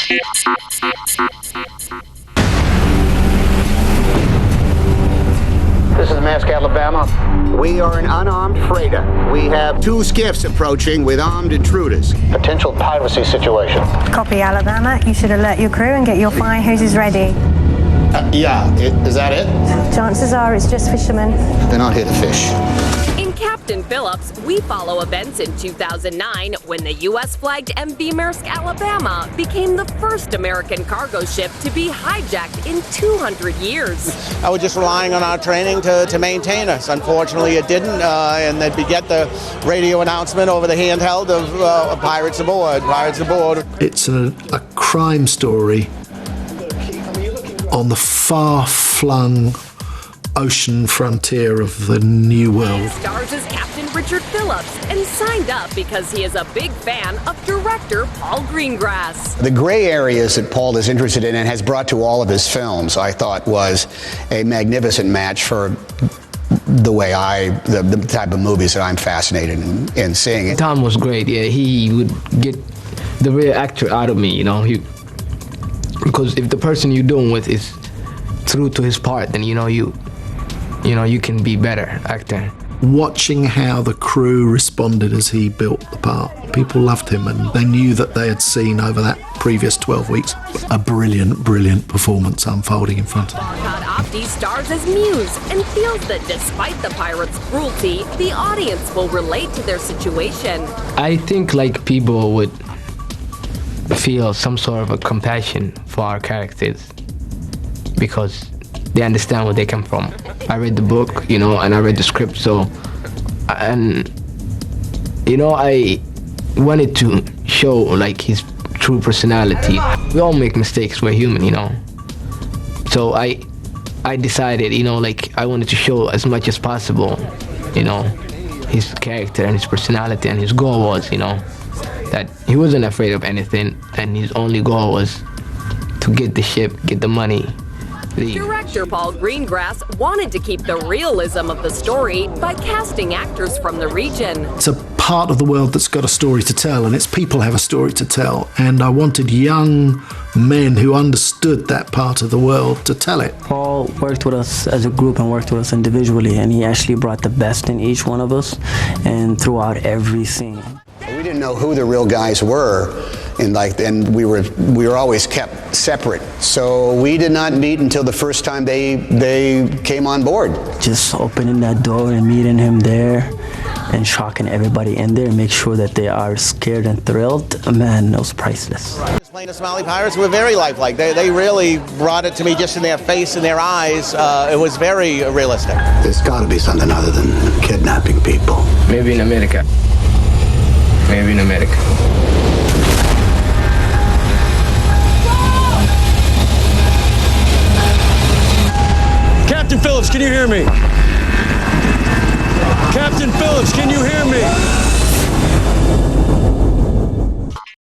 This is Maersk, Alabama. We are an unarmed freighter. We have 2 skiffs approaching with armed intruders. Potential piracy situation. Copy, Alabama. You should alert your crew and get your fire hoses ready. Is that it? Chances are it's just fishermen. They're not here to fish. In Captain Phillips, we follow events in 2009 when the U.S.-flagged MV Maersk, Alabama became the first American cargo ship to be hijacked in 200 years. I was just relying on our training to maintain us. Unfortunately, it didn't, and then we get the radio announcement over the handheld of pirates aboard, pirates aboard. It's a crime story on the far-flung ocean frontier of the New World. Stars as Captain Richard Phillips and signed up because he is a big fan of director Paul Greengrass. The gray areas that Paul is interested in and has brought to all of his films, I thought, was a magnificent match for the type of movies that I'm fascinated in seeing. Tom was great. Yeah, he would get the real actor out of me, you know. Because if the person you're doing with is true to his part, then you can be better actor. Watching how the crew responded as he built the part, people loved him, and they knew that they had seen over that previous 12 weeks a brilliant performance unfolding in front of them. Farhad Abdi stars as Muse and feels that despite the pirates' cruelty, the audience will relate to their situation. I think like people would feel some sort of a compassion for our characters because they understand where they come from. I read the book, and I read the script, I wanted to show like his true personality. We all make mistakes, we're human, So I decided, I wanted to show as much as possible, his character and his personality, and his goal was, that he wasn't afraid of anything, and his only goal was to get the ship, get the money. Director Paul Greengrass wanted to keep the realism of the story by casting actors from the region. It's a part of the world that's got a story to tell, and its people have a story to tell, and I wanted young men who understood that part of the world to tell it. Paul worked with us as a group and worked with us individually, and he actually brought the best in each one of us and throughout every scene. We didn't know who the real guys were, and we were always kept separate. So we did not meet until the first time they came on board. Just opening that door and meeting him there and shocking everybody in there, make sure that they are scared and thrilled, man, it was priceless. Playing the Somali pirates were very lifelike. They really brought it to me just in their face and their eyes. It was very realistic. There's got to be something other than kidnapping people. Maybe in America. Maybe in America. Captain Phillips, can you hear me? Captain Phillips, can you hear me?